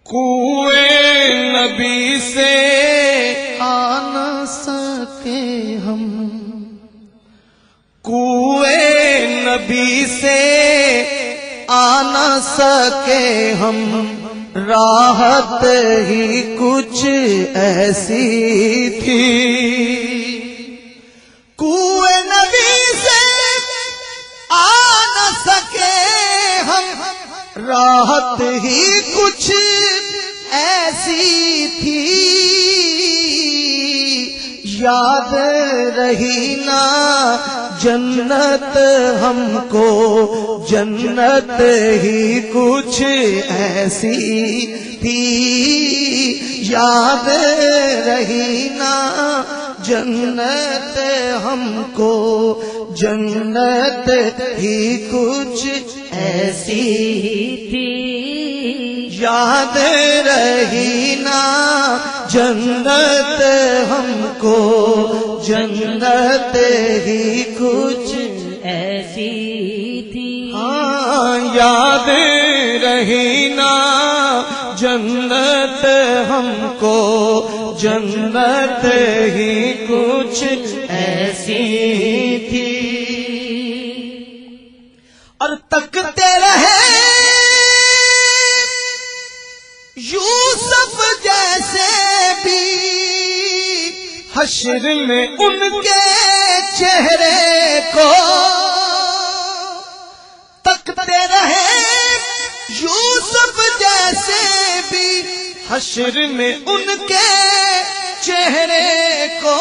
کوئے نبی سے آ نہ سکے ہم، کوئے نبی سے آ نہ سکے ہم، راحت ہی کچھ ایسی تھی۔ کوئے نبی سے آ نہ سکے ہم، راحت ہی کچھ ایسی تھی۔ یاد رہی نا جنت ہم کو، جنت ہی کچھ ایسی تھی۔ یاد رہی نا جنت ہم کو، جنت ہی کچھ ایسی تھی۔ یاد رہی نا جنت ہم کو، جنت ہی کچھ ایسی تھی۔ ہاں یاد رہی نا جنت ہم کو، جنت ہی کچھ ایسی تھی۔ اور تکتے رہے یوسف جیسے بھی حشر میں ان کے چہرے کو، تکتے رہے یوسف جیسے بھی حشر میں ان کے چہرے کو۔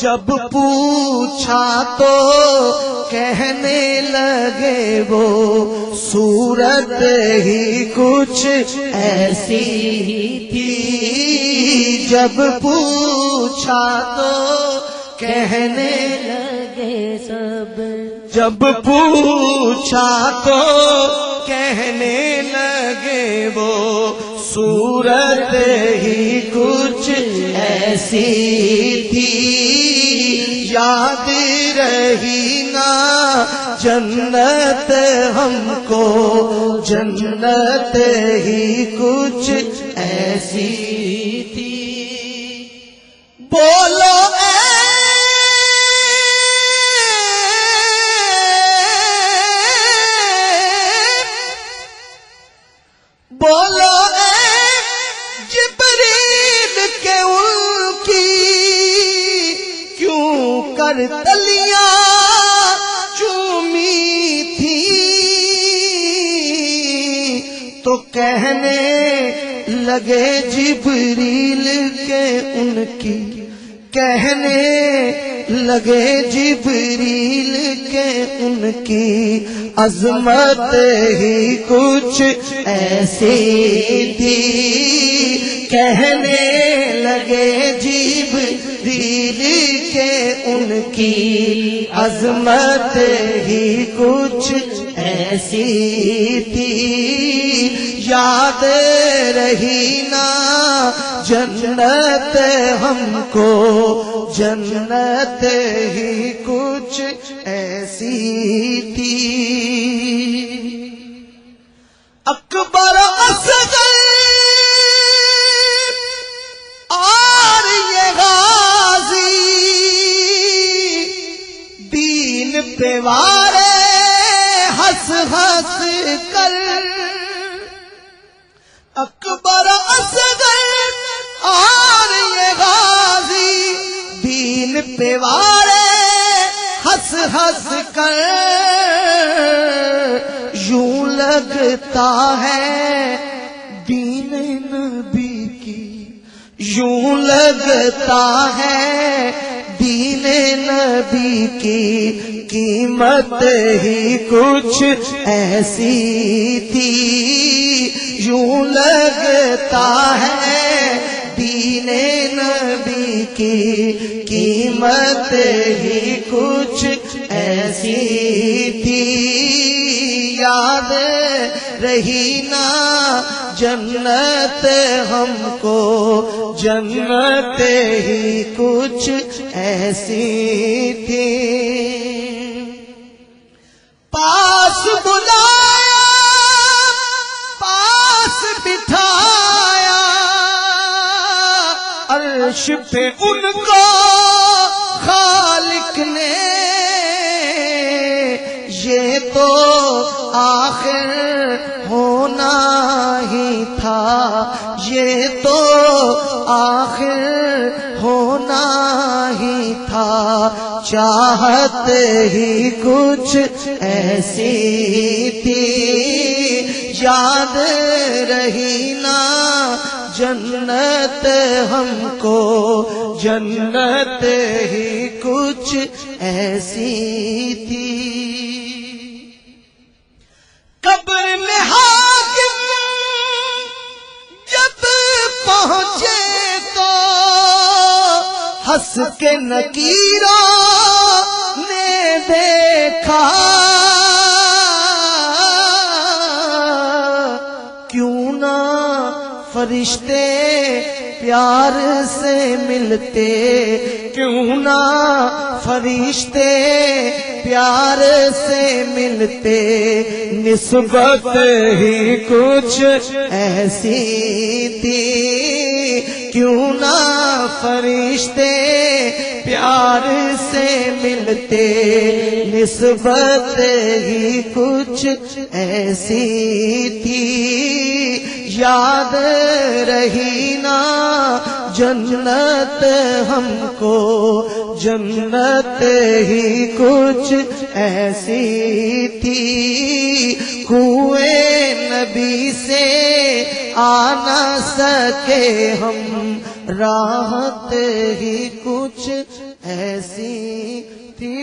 جب پوچھا تو کہنے لگے وہ صورت ہی کچھ ایسی تھی۔ جب پوچھا تو کہنے لگے سب، جب پوچھا تو کہنے لگے وہ صورت ہی کچھ ایسی تھی۔ یاد رہی نا جنت ہم کو، جنت ہی کچھ ایسی تھی۔ بولو بولو اے جبریل کے ان کی کیوں کر تلیاں چومی تھی۔ تو کہنے لگے جبریل کے ان کی، کہنے لگے جبریل کے ان کی عظمت ہی کچھ ایسی تھی۔ کہنے لگے جبریل کے ان کی عظمت ہی کچھ ایسی تھی۔ یاد رہی نا جنت ہم کو، جنت ہی کچھ ایسی تھی۔ اکبر اصغر اور یہ غازی دین پہ وارے ہنس ہنس کر، اکبر اصغر اور یہ غازی دین پہ وارے ہنس ہنس کر، یوں لگتا ہے دین نبی کی، یوں لگتا ہے دین نبی کی قیمت ہی کچھ ایسی تھی۔ یوں لگتا ہے دین نبی کی قیمت ہی کچھ ایسی تھی۔ یاد رہی نا جنت ہم کو، جنت ہی کچھ ایسی تھی۔ عرش پہ ان کو خالق نے یہ تو آخر ہونا ہی تھا، یہ تو آخر ہونا ہی تھا، چاہت ہی کچھ ایسی تھی، یاد رہی نا جنت ہم کو، جنت ہی کچھ ایسی تھی۔ قبر میں حاکم جب پہنچے تو ہنس کے نکیروں نے دیکھا، کیوں نہ فرشتے پیار سے ملتے، کیوں نہ فرشتے پیار سے ملتے، نسبت ہی کچھ ایسی تھی، کیوں نہ فرشتے پیار سے ملتے، نسبت ہی کچھ ایسی تھی، یاد رہی نا جنت ہم کو، جنت ہی کچھ ایسی تھی، کوئے نبی سے آ نہ سکے ہم، راحت ہی کچھ ایسی تھی۔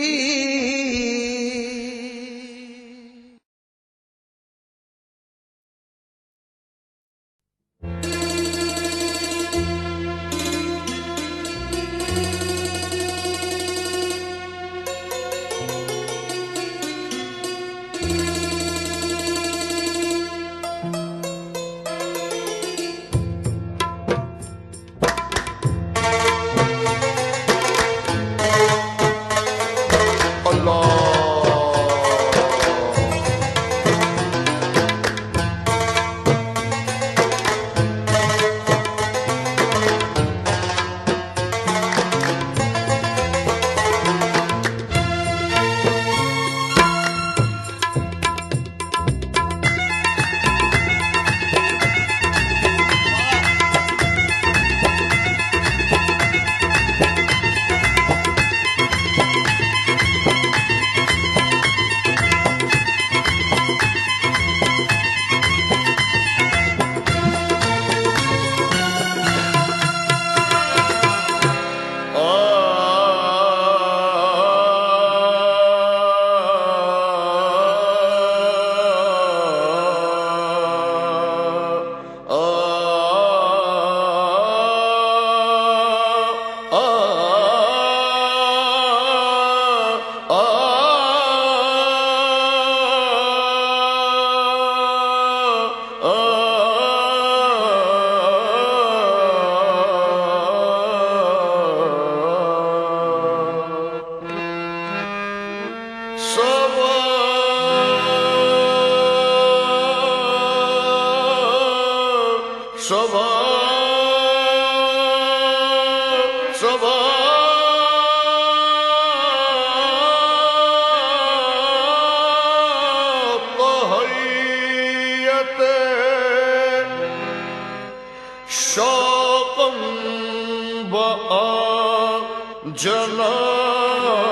جناب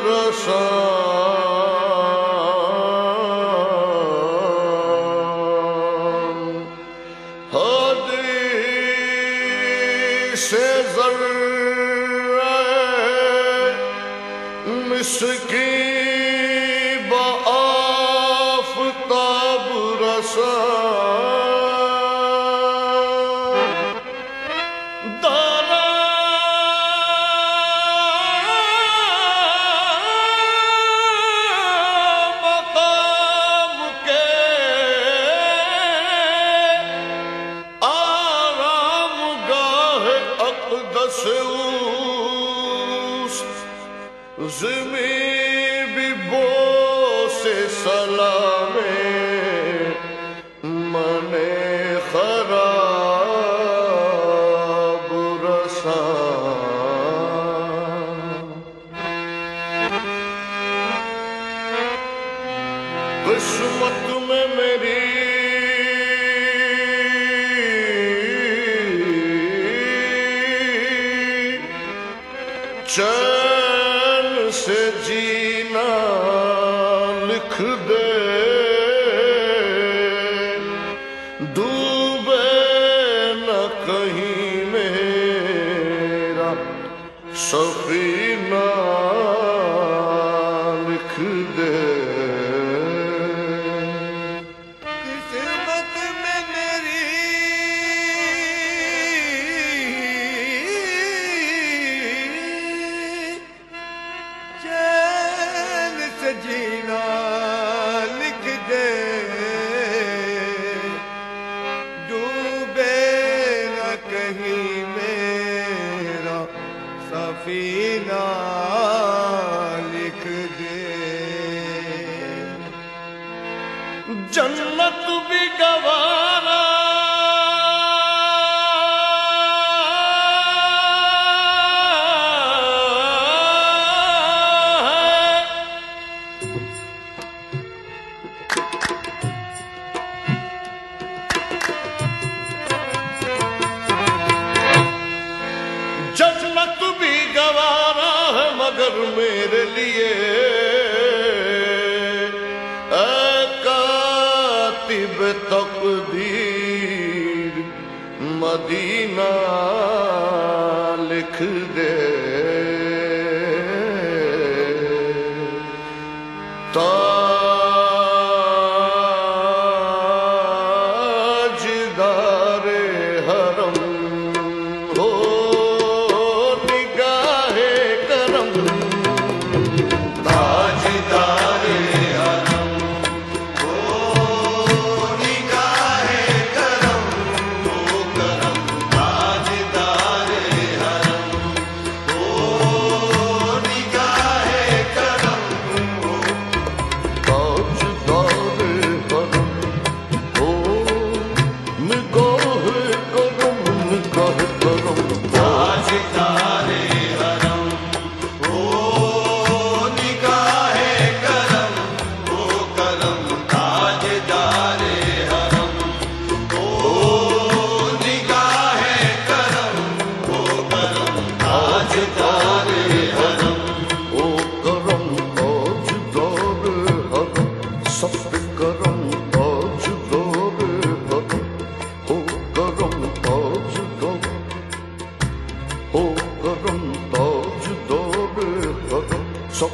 رسان حدیث ذرہ مسکین بآفتاب رسان زمین بھی بو سے سلامے من خراب قسمت میں میری چین سے جینا لکھ دے، ڈوبے نہ کہیں میرا سفینہ لکھ دے۔ قسمت میں میری چین سے جینا لکھ دے، ڈوبے نہ کہیں میرا سفینہ لکھ دے۔ جنت بھی گوارا ہے، جنت بھی گوارا ہے مگر میرے لیے کاتب تقدیر مدینہ لکھ دے۔ تاجدار حرم ہو نگاہ کرم، تاجدار حرم ہو نگاہ کرم، ہو کرم تاجدار حرم ہو نگاہ کرم، ہو تاجدار حرم ہو نگاہ کرم، نگاہ کرم تاجدار حرم ہو نگاہ کرم، ہو کرم تاجدار حرم ہو نگاہ کرم، ہو کرم تاجدار حرم، ہو کرم تاجدار حرم، سب پہ کرم تاجدار حرم، ہو کرم تاجدار، ہو کرم تاجدار حرم، سب